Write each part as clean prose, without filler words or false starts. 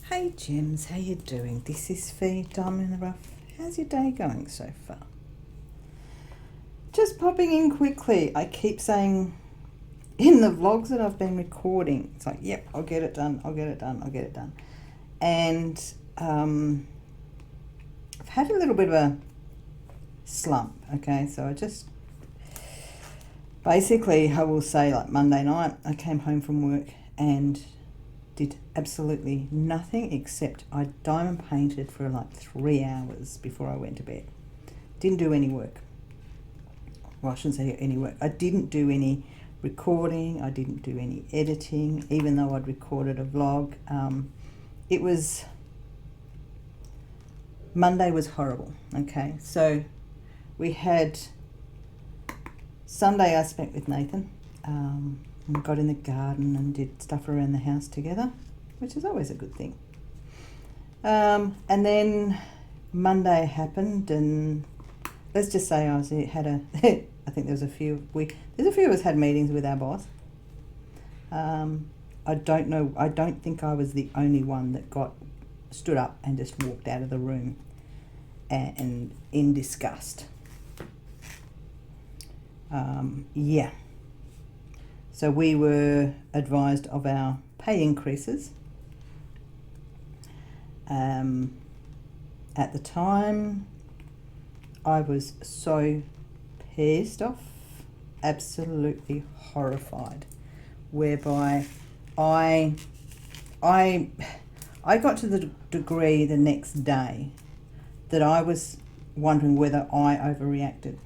Hey Gems, how you doing? This is Fidiamondintherough. How's your day going so far? Just popping in quickly. I keep saying in the vlogs that I've been recording, it's like, yep, I'll get it done, I'll get it done, I'll get it done. And I've had a little bit of a slump, okay? So I just, basically, I will say like Monday night, I came home from work and did absolutely nothing except I diamond painted for like 3 hours before I went to bed. Didn't do any work. Well, I shouldn't say any work. I didn't do any recording. I didn't do any editing, even though I'd recorded a vlog. It was, Monday was horrible, okay? So we had, Sunday I spent with Nathan. We got in the garden and did stuff around the house together, which is always a good thing. And then Monday happened, and let's just say I think there's a few of us had meetings with our boss. I don't think I was the only one that stood up and just walked out of the room and in disgust. Yeah. So we were advised of our pay increases. At the time, I was so pissed off, absolutely horrified, whereby I got to the degree the next day that I was wondering whether I overreacted.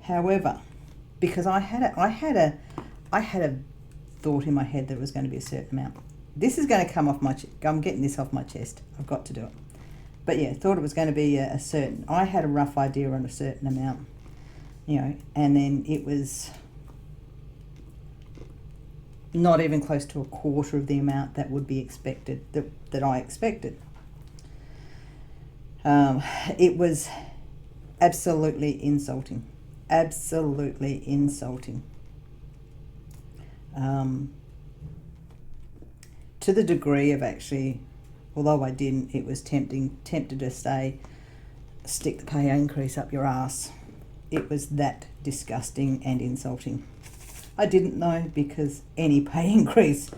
However, because I had a thought in my head that it was going to be a certain amount. This is going to come off I'm getting this off my chest. I've got to do it. But yeah, thought it was going to be a certain, I had a rough idea on a certain amount, and then it was not even close to a quarter of the amount that would be expected, that I expected. It was absolutely insulting. Absolutely insulting. To the degree of actually, although I didn't, it was tempted to say, stick the pay increase up your ass. It was that disgusting and insulting. I didn't know, because any pay increase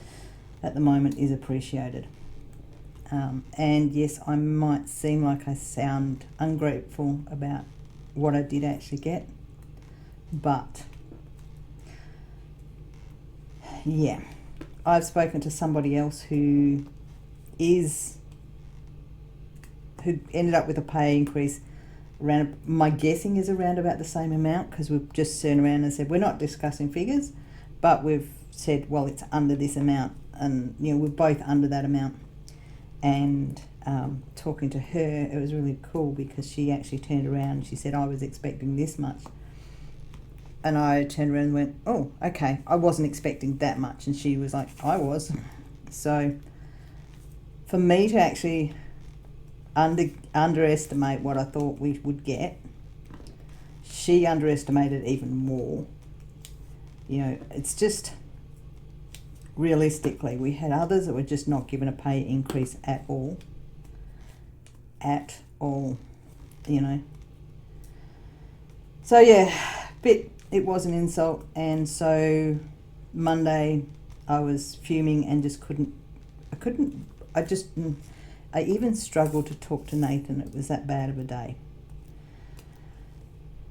at the moment is appreciated. And yes, I might seem like I sound ungrateful about what I did actually get, but yeah, I've spoken to somebody else who ended up with a pay increase around, my guessing is around about the same amount, because we've just turned around and said we're not discussing figures, but we've said, well, it's under this amount, and we're both under that amount. And talking to her, it was really cool, because she actually turned around and she said, I was expecting this much. And I turned around and went, oh, okay, I wasn't expecting that much. And she was like, I was. So for me to actually underestimate what I thought we would get, she underestimated even more. It's just, realistically, we had others that were just not given a pay increase at all. At all, So yeah, it was an insult, and so Monday I was fuming and just I even struggled to talk to Nathan. It was that bad of a day.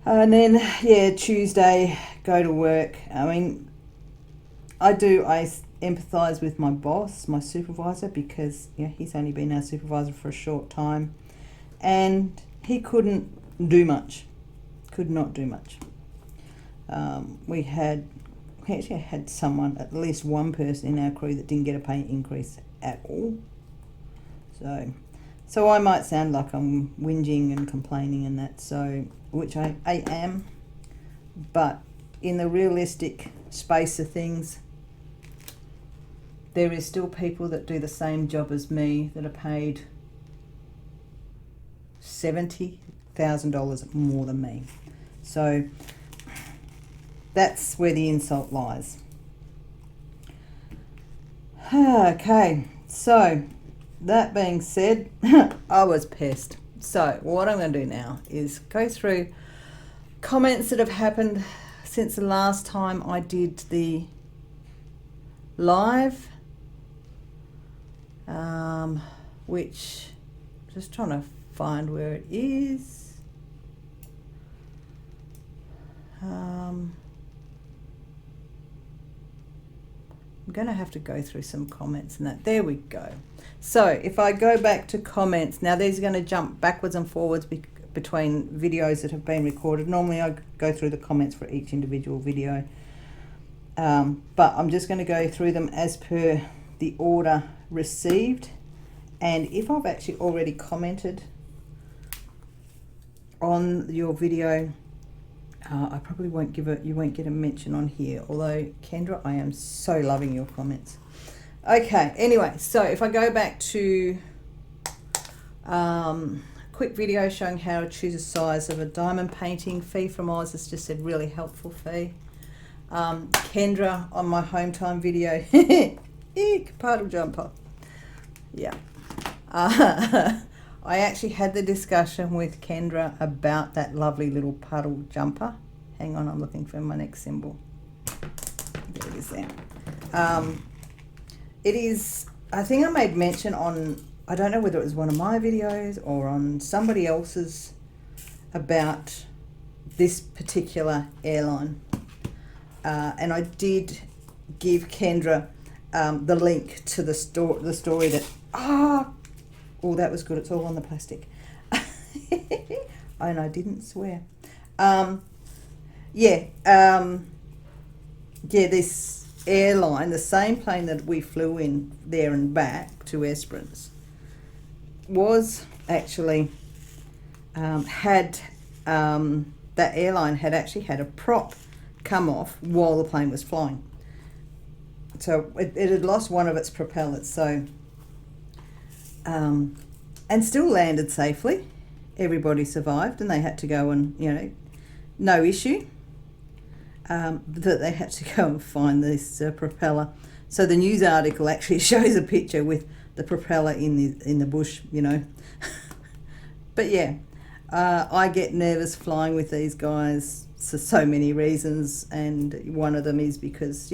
And then, yeah, Tuesday, go to work. I mean, I empathise with my boss, my supervisor, because he's only been our supervisor for a short time, and he couldn't do much. Could not do much. We actually had someone, at least one person in our crew, that didn't get a pay increase at all. So I might sound like I'm whinging and complaining and that, which I am, but in the realistic space of things, there is still people that do the same job as me that are paid $70,000 more than me. So that's where the insult lies. Okay, so that being said, I was pissed. So what I'm going to do now is go through comments that have happened since the last time I did the live, which just trying to find where it is. I'm going to have to go through some comments and that. There we go. So if I go back to comments, now these are going to jump backwards and forwards between videos that have been recorded. Normally I go through the comments for each individual video, but I'm just going to go through them as per the order received. And if I've actually already commented on your video, I probably won't give it, you won't get a mention on here. Although, Kendra, I am so loving your comments. Okay, anyway, so if I go back to quick video showing how to choose a size of a diamond painting. Fee from Oz has just said really helpful, Fee. Kendra on my home time video, eek, puddle jumper. Yeah. I actually had the discussion with Kendra about that lovely little puddle jumper. Hang on, I'm looking for my next symbol. There it is there. It is, I think I made mention on, I don't know whether it was one of my videos or on somebody else's, about this particular airline. And I did give Kendra the link to the story that, oh, that was good. It's all on the plastic. And I didn't swear. This airline, the same plane that we flew in there and back to Esperance, was actually that airline had actually had a prop come off while the plane was flying. So it had lost one of its propellers. So and still landed safely. Everybody survived, and they had to go and, no issue. That they had to go and find this propeller. So the news article actually shows a picture with the propeller in the bush, But yeah, I get nervous flying with these guys for so many reasons, and one of them is because,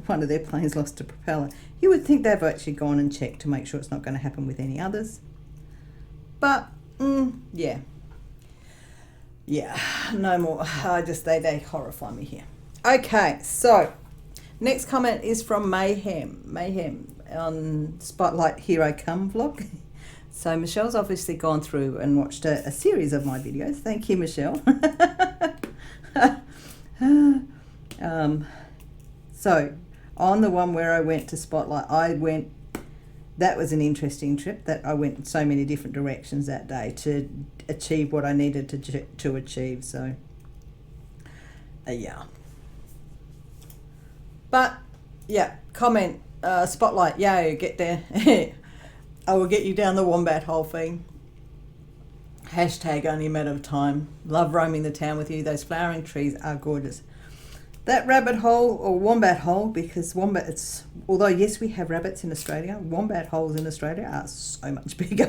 one of their planes lost a propeller. You would think they've actually gone and checked to make sure it's not going to happen with any others. But, yeah, no more. They horrify me here. Okay, so next comment is from Mayhem on Spotlight Here I Come vlog. So Michelle's obviously gone through and watched a series of my videos. Thank you, Michelle. So on the one where I went to Spotlight, that was an interesting trip, that I went in so many different directions that day to achieve what I needed to achieve. So, yeah. But, yeah, comment, Spotlight, yo, get there. I will get you down the wombat hole thing. Hashtag only a matter of time. Love roaming the town with you. Those flowering trees are gorgeous. That rabbit hole, or wombat hole, because although yes, we have rabbits in Australia, wombat holes in Australia are so much bigger.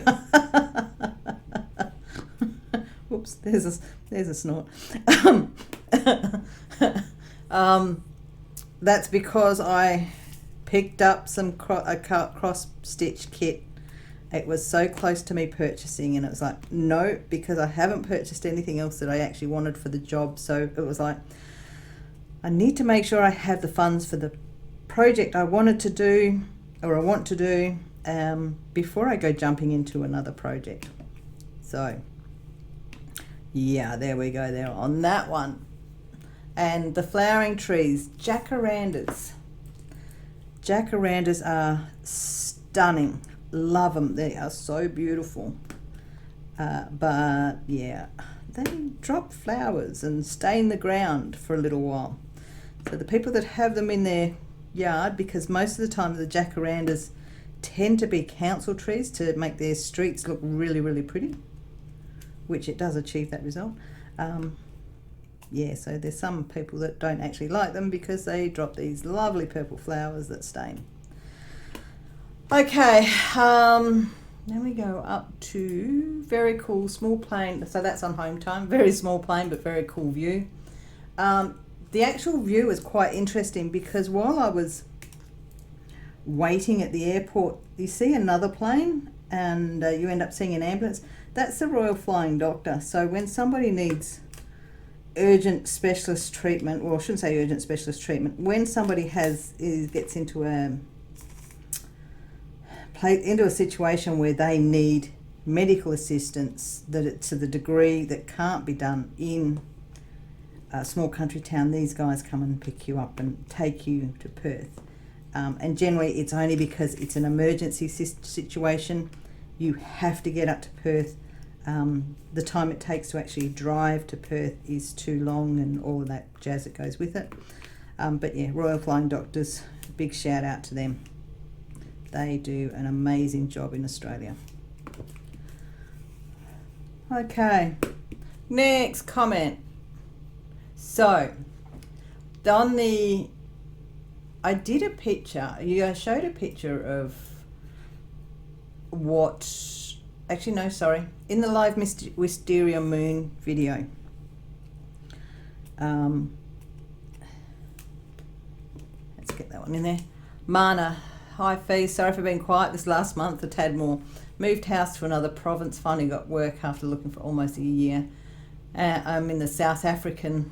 Whoops, there's a snort. That's because I picked up a cross-stitch kit. It was so close to me purchasing, and it was like, no, because I haven't purchased anything else that I actually wanted for the job. So it was like, I need to make sure I have the funds for the project I want to do before I go jumping into another project. So yeah, there we go there on that one. And the flowering trees, jacarandas. Jacarandas are stunning. Love them. They are so beautiful. But yeah, they drop flowers and stay in the ground for a little while. So the people that have them in their yard, because most of the time the jacarandas tend to be council trees to make their streets look really, really pretty, which it does achieve that result. So there's some people that don't actually like them because they drop these lovely purple flowers that stain. Okay, then we go up to very cool small plane. So that's on home time. Very small plane, but very cool view. The actual view was quite interesting because while I was waiting at the airport, you see another plane and you end up seeing an ambulance. That's the Royal Flying Doctor. So when somebody needs urgent specialist treatment, well, I shouldn't say urgent specialist treatment, when somebody gets into a situation where they need medical assistance, that it's to the degree that can't be done in a small country town, these guys come and pick you up and take you to Perth. And generally it's only because it's an emergency situation. You have to get up to Perth. The time it takes to actually drive to Perth is too long and all of that jazz that goes with it. But yeah, Royal Flying Doctors, big shout out to them. They do an amazing job in Australia. Okay, next comment. So, I did a picture, I showed a picture of in the live Wisteria Moon video. Let's get that one in there. Mana, hi Fee, sorry for being quiet this last month, a tad more. Moved house to another province, finally got work after looking for almost a year. I'm in the South African...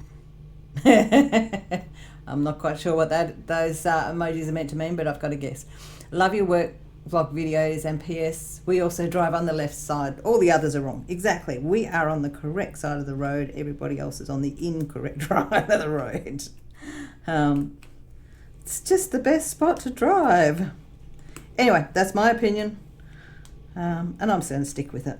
I'm not quite sure what those emojis are meant to mean, but I've got a guess. Love your work vlog videos, and PS, we also drive on the left side. All the others are wrong. Exactly. We are on the correct side of the road. Everybody else is on the incorrect side of the road. It's just the best spot to drive. Anyway, that's my opinion. And I'm just going to stick with it.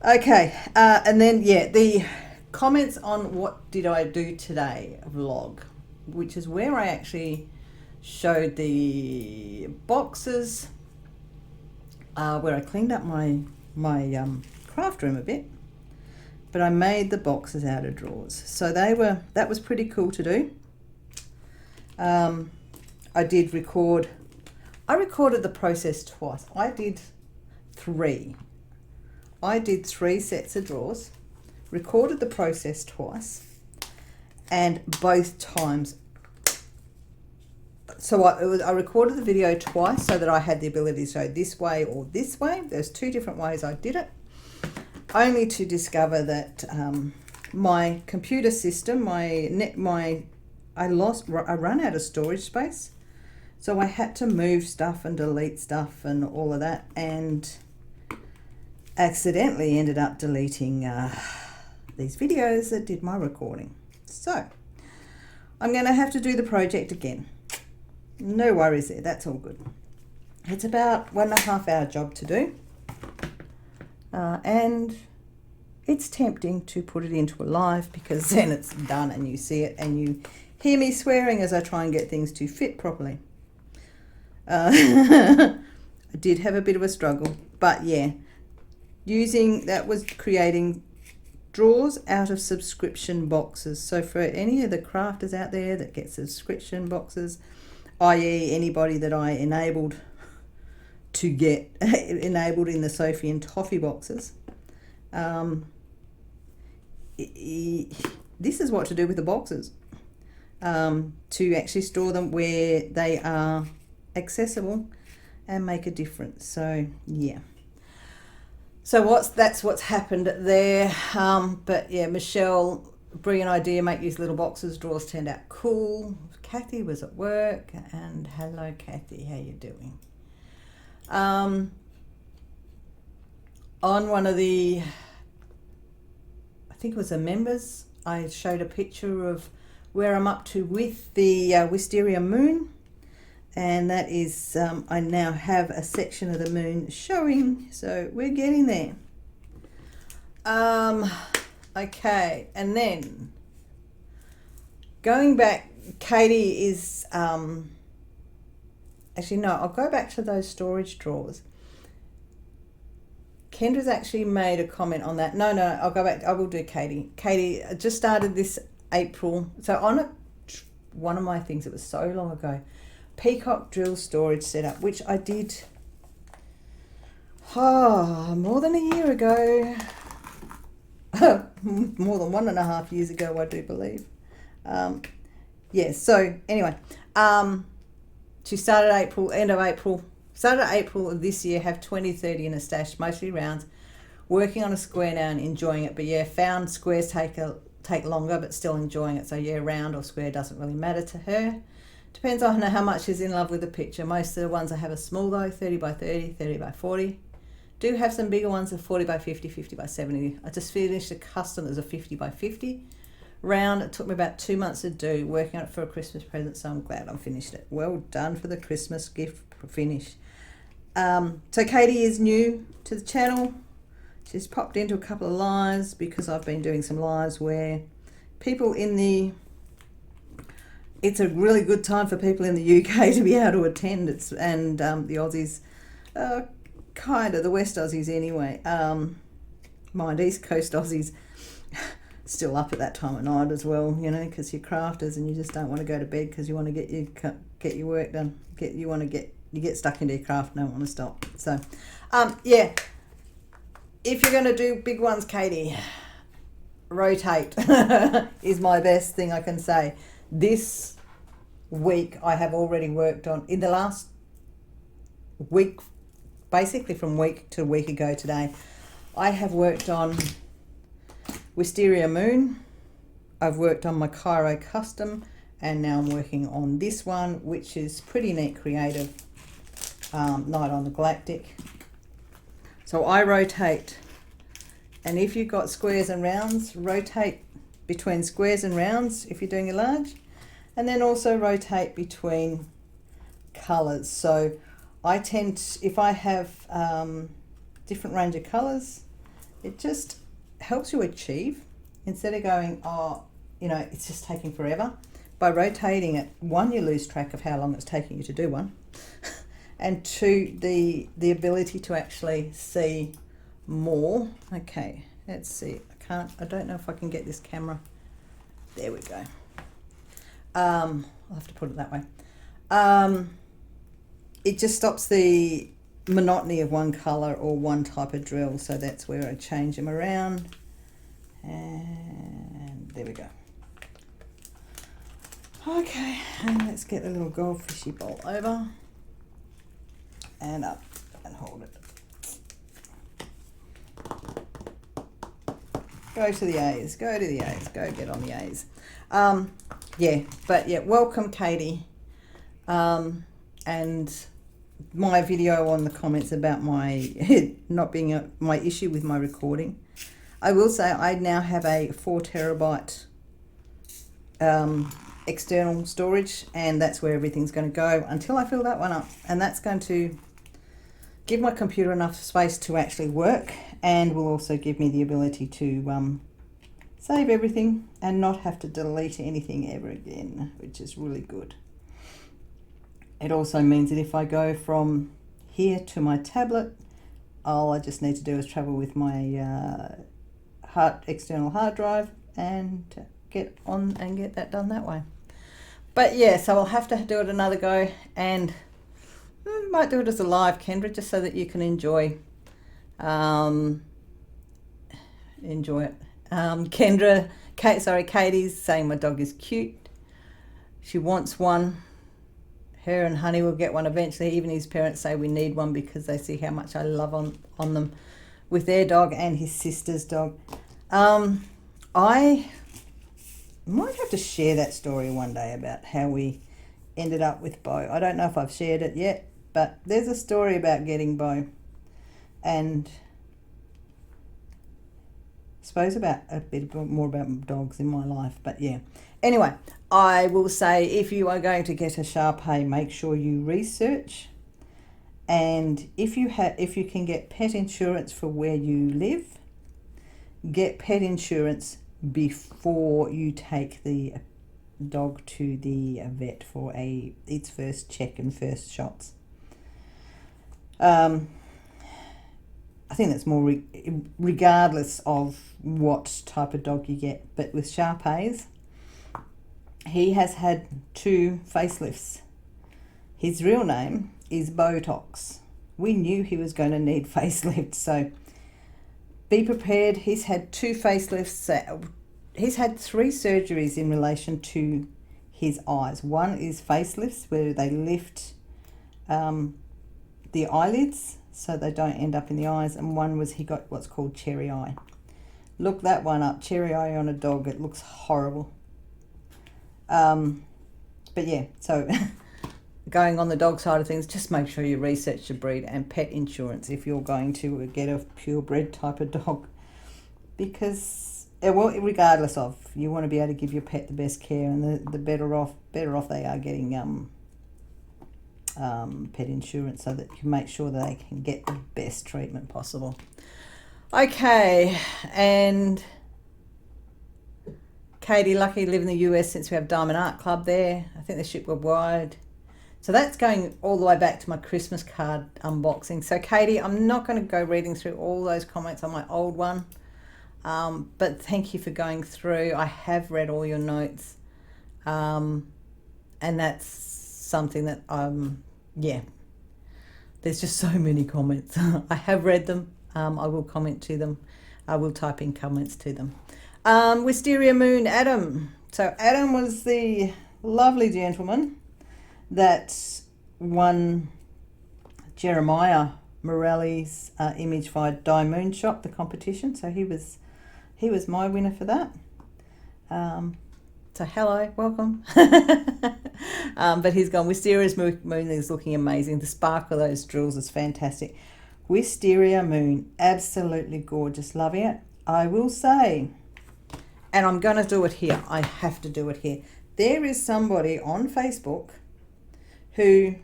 Okay. And then, yeah, the comments on what did I do today vlog, which is where I actually showed the boxes, where I cleaned up my craft room a bit, but I made the boxes out of drawers. So that was pretty cool to do. I recorded the process twice. I did three sets of drawers, recorded the process twice, and both times. So I recorded the video twice so that I had the ability to show this way or this way. There's two different ways I did it, only to discover that my computer system, I ran out of storage space. So I had to move stuff and delete stuff and all of that, and accidentally ended up deleting these videos that did my recording. So I'm going to have to do the project again. No worries there, that's all good. It's about 1.5 hour job to do. And it's tempting to put it into a live because then it's done and you see it and you hear me swearing as I try and get things to fit properly. I did have a bit of a struggle, but yeah, that was creating drawers out of subscription boxes. So for any of the crafters out there that get subscription boxes, i.e. anybody that I enabled to get enabled in the Sophie and Toffee boxes, this is what to do with the boxes, to actually store them where they are accessible and make a difference. So yeah, so that's what's happened there. But yeah, Michelle, brilliant idea, make these little boxes. Drawers turned out cool. Kathy was at work, and hello Kathy, how you doing? On one of the, I think it was the members, I showed a picture of where I'm up to with the Wisteria Moon, and that is, I now have a section of the moon showing, so we're getting there. Okay, and then going back, Katie is, actually no, I'll go back to those storage drawers. Kendra's actually made a comment on that. No, I'll go back. I will do Katie. Katie just started this April. So on one of my things, it was so long ago, peacock drill storage setup, which I did more than a year ago. More than 1.5 years ago, I do believe. So anyway, she started end of April of this year, have 20, 30 in a stash, mostly rounds, working on a square now and enjoying it. But yeah, found squares take longer, but still enjoying it. So yeah, round or square doesn't really matter to her. Depends on how much she's in love with the picture. Most of the ones I have are small though, 30 by 30, 30 by 40. Do have some bigger ones of 40 by 50, 50 by 70. I just finished a custom as a 50 by 50 round. It took me about 2 months to do, working on it for a Christmas present, so I'm glad I finished it. Well done for the Christmas gift finish. So Katie is new to the channel. She's popped into a couple of lives because I've been doing some lives where people it's a really good time for people in the UK to be able to attend. The Aussies, kind of the West Aussies anyway. Mind East Coast Aussies still up at that time of night as well, because you're crafters and you just don't want to go to bed because you want to get your work done. You get stuck into your craft and don't want to stop. So, if you're going to do big ones, Katie, rotate is my best thing I can say. This week I have already worked on, in the last week, basically from week to week ago today, I have worked on Wisteria Moon, I've worked on my Cairo Custom, and now I'm working on this one, which is pretty neat, creative, Night on the Galactic. So I rotate, and if you've got squares and rounds, rotate between squares and rounds if you're doing a large, and then also rotate between colours. So I tend to, if I have different range of colours, it just helps you achieve, instead of going, it's just taking forever. By rotating it, one, you lose track of how long it's taking you to do one, and two, the ability to actually see more. Okay, let's see. I don't know if I can get this camera. There we go. I'll have to put it that way. It just stops the monotony of one colour or one type of drill, so that's where I change them around. And there we go. Okay, and let's get the little goldfishy bolt over and up and hold it. Go to the A's, go to the A's, go get on the A's. Welcome Katie. And my video on the comments about my not being my issue with my recording. I will say I now have a 4 terabyte external storage, and that's where everything's going to go until I fill that one up, and that's going to give my computer enough space to actually work, and will also give me the ability to save everything and not have to delete anything ever again, which is really good. It also means that if I go from here to my tablet, all I just need to do is travel with my external hard drive and get on and get that done that way. But yeah, so I'll have to do it another go, and might do it as a live, Kendra, just so that you can enjoy it. Katie's saying my dog is cute. She wants one. Her and Honey will get one eventually. Even his parents say we need one because they see how much I love on them with their dog and his sister's dog. I might have to share that story one day about how we ended up with Bo. I don't know if I've shared it yet, but there's a story about getting Bo, and I suppose about a bit more about dogs in my life. But yeah, anyway, I will say, if you are going to get a Shar-Pei, make sure you research, and if you can get pet insurance for where you live, get pet insurance before you take the dog to the vet for its first check and first shots. I think that's more regardless of what type of dog you get. But with Shar-Peis, he has had 2 facelifts. His real name is Botox. We knew he was going to need facelift, so be prepared. He's had 2 facelifts. He's had 3 surgeries in relation to his eyes. One is facelifts, where they lift the eyelids so they don't end up in the eyes, and one was he got what's called cherry eye. Look that one up, cherry eye on a dog. It looks horrible. But yeah, so going on the dog side of things, just make sure you research the breed and pet insurance if you're going to get a purebred type of dog, because well, regardless of, you want to be able to give your pet the best care, and the better off they are getting pet insurance, so that you can make sure that they can get the best treatment possible. Okay, and Katie, lucky to live in the US since we have Diamond Art Club there. I think they ship worldwide. So that's going all the way back to my Christmas card unboxing. So Katie, I'm not going to go reading through all those comments on my old one. But thank you for going through. I have read all your notes. And that's something that, yeah, there's just so many comments. I have read them. I will comment to them. I will type in comments to them. Wisteria Moon, Adam. So Adam was the lovely gentleman that won Jeremiah Morelli's image via DIYMoon Shop, the competition. So he was my winner for that. So hello, welcome. But he's gone. Wisteria's moon is looking amazing. The sparkle of those drills is fantastic. Wisteria Moon, absolutely gorgeous. Loving it. I will say, and I'm going to do it here. I have to do it here. There is somebody on Facebook who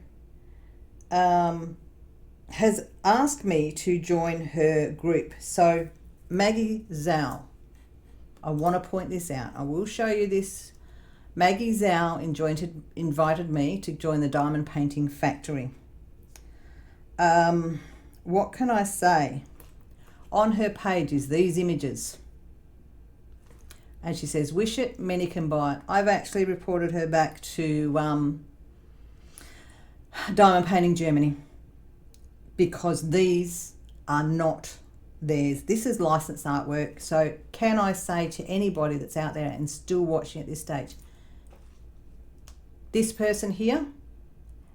has asked me to join her group. So Maggie Zhao, I want to point this out. I will show you this. Maggie Zhao invited me to join the Diamond Painting Factory. What can I say? On her page is these images. And she says, wish it, many can buy it. I've actually reported her back to Diamond Painting Germany, because these are not theirs. This is licensed artwork. So can I say to anybody that's out there and still watching at this stage, this person here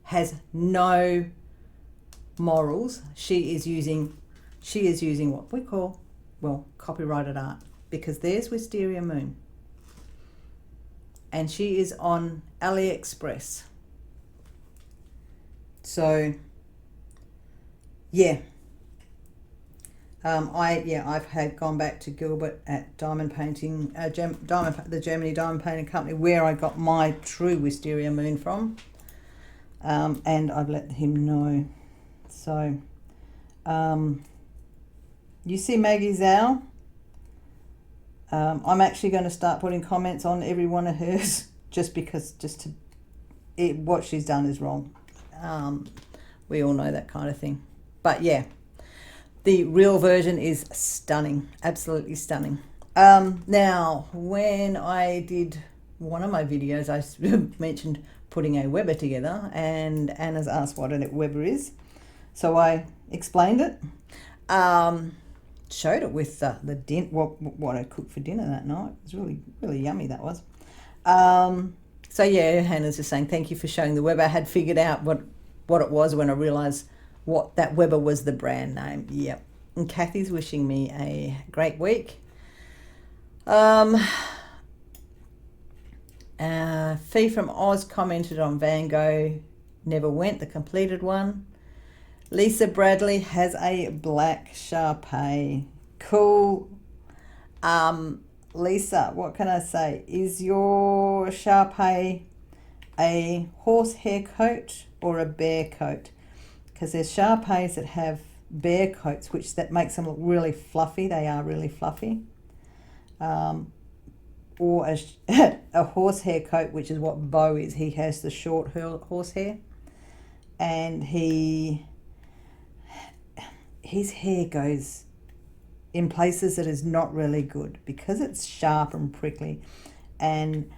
has no morals. She is using what we call, well, copyrighted art, because there's Wisteria Moon and she is on AliExpress. So yeah, I've had gone back to Gilbert at Diamond Painting, the Germany Diamond Painting Company, where I got my true Wisteria Moon from, and I've let him know. So you see Maggie Zhao, I'm actually going to start putting comments on every one of hers, just because what she's done is wrong. We all know that kind of thing. But yeah, the real version is stunning, absolutely stunning. Now, when I did one of my videos, I mentioned putting a Weber together, and Anna's asked what a Weber is. So I explained it, showed it with what I cooked for dinner that night. It was really, really yummy, that was. So yeah, Hannah's just saying, thank you for showing the Weber. I had figured out what it was when I realised what that Weber was, the brand name. Yep. And Kathy's wishing me a great week. Fee from Oz commented on Van Gogh Never Went, the completed one. Lisa Bradley has a black Sharpei. Cool. Lisa, what can I say? Is your Sharpei a horsehair coat or a bear coat? Because there's Sharpeis that have bear coats, that makes them look really fluffy. They are really fluffy. Or a horsehair coat, which is what Bo is. He has the short horsehair, and his hair goes in places that is not really good because it's sharp and prickly. And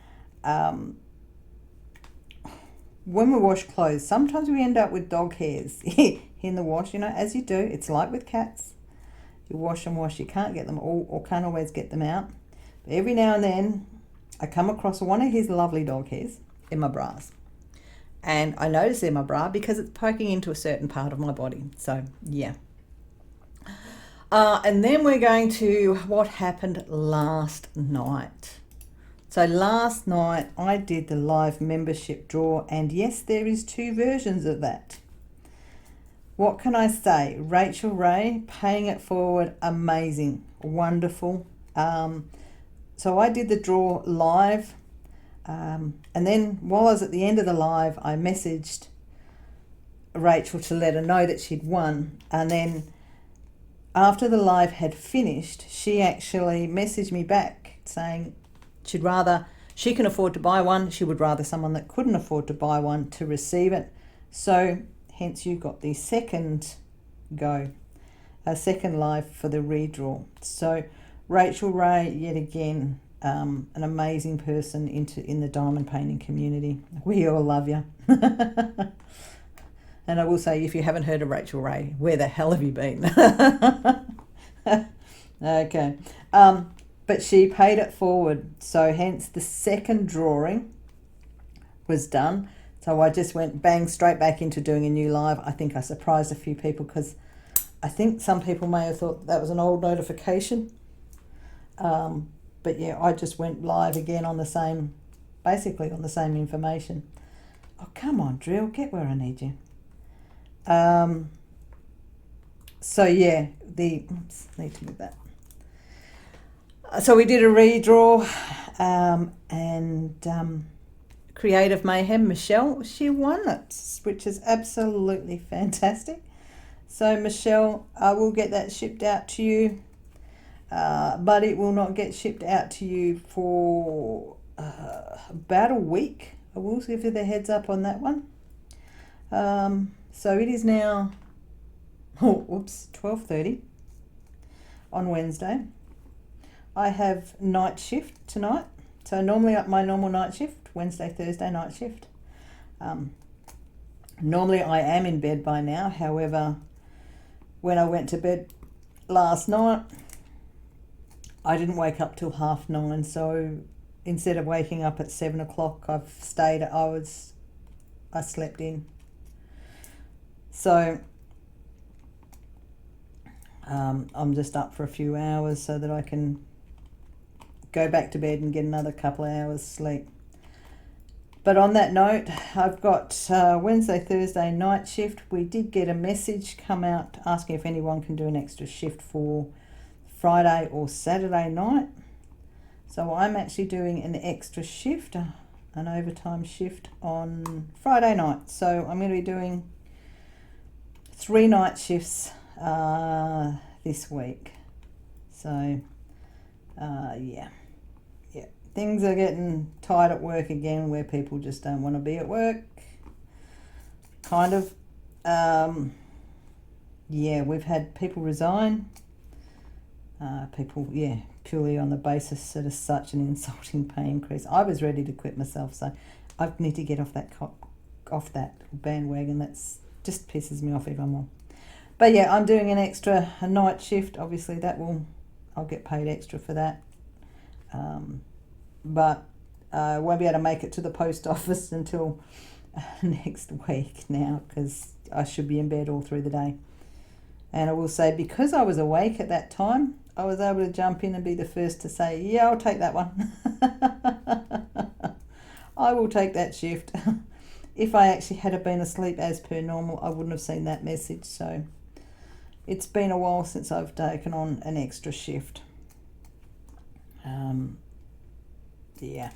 when we wash clothes, sometimes we end up with dog hairs in the wash, as you do. It's like with cats. You wash and wash, you can't get them all, or can't always get them out. But every now and then, I come across one of his lovely dog hairs in my bras. And I notice in my bra because it's poking into a certain part of my body. So, yeah. And then we're going to what happened last night. So last night I did the live membership draw, and yes, there is 2 versions of that. What can I say? Rachel Ray, paying it forward, amazing, wonderful. So I did the draw live, and then while I was at the end of the live, I messaged Rachel to let her know that she'd won, and then after the live had finished, she actually messaged me back saying she can afford to buy one. She would rather someone that couldn't afford to buy one to receive it. So hence you got the second live for the redraw. So Rachel Ray, yet again, an amazing person in the diamond painting community. We all love you. And I will say, if you haven't heard of Rachel Ray, where the hell have you been? Okay. But she paid it forward. So hence the second drawing was done. So I just went bang straight back into doing a new live. I think I surprised a few people because I think some people may have thought that was an old notification. But yeah, I just went live again on the same information. Oh, come on, Drill, get where I need you. So yeah, need to move that. So we did a redraw, and Creative Mayhem, Michelle, she won it, which is absolutely fantastic. So Michelle, I will get that shipped out to you, but it will not get shipped out to you for about a week. I will give you the heads up on that one. So it is now 12:30 on Wednesday. I have night shift tonight. So normally my normal night shift, Wednesday, Thursday night shift. Normally I am in bed by now. However, when I went to bed last night, I didn't wake up till 9:30. So instead of waking up at 7 o'clock, I slept in. So I'm just up for a few hours so that I can go back to bed and get another couple of hours sleep. But on that note, I've got Wednesday, Thursday night shift. We did get a message come out asking if anyone can do an extra shift for Friday or Saturday night. So I'm actually doing an extra shift, an overtime shift on Friday night. So I'm going to be doing 3 night shifts this week. So yeah, things are getting tight at work again, where people just don't want to be at work, kind of. We've had people resign, purely on the basis that it's such an insulting pay increase. I was ready to quit myself, so I need to get off that bandwagon. That's just pisses me off even more. But yeah, I'm doing a night shift. Obviously I'll get paid extra for that. But I won't be able to make it to the post office until next week now, because I should be in bed all through the day. And I will say, because I was awake at that time, I was able to jump in and be the first to say, yeah, I'll take that one. I will take that shift. If I actually had been asleep as per normal, I wouldn't have seen that message. So it's been a while since I've taken on an extra shift. Yeah.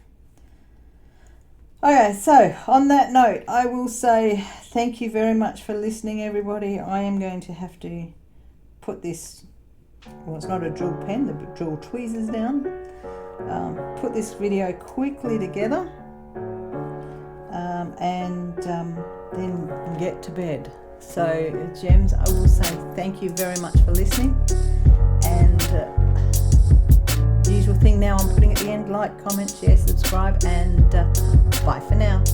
Okay, so on that note, I will say thank you very much for listening, everybody. I am going to have to put this, well, it's not a drill pen, the drill tweezers down. Put this video quickly together, and then get to bed. So, gems, I will say thank you very much for listening, and usual thing now I'm putting at the end: like, comment, share, subscribe, and bye for now.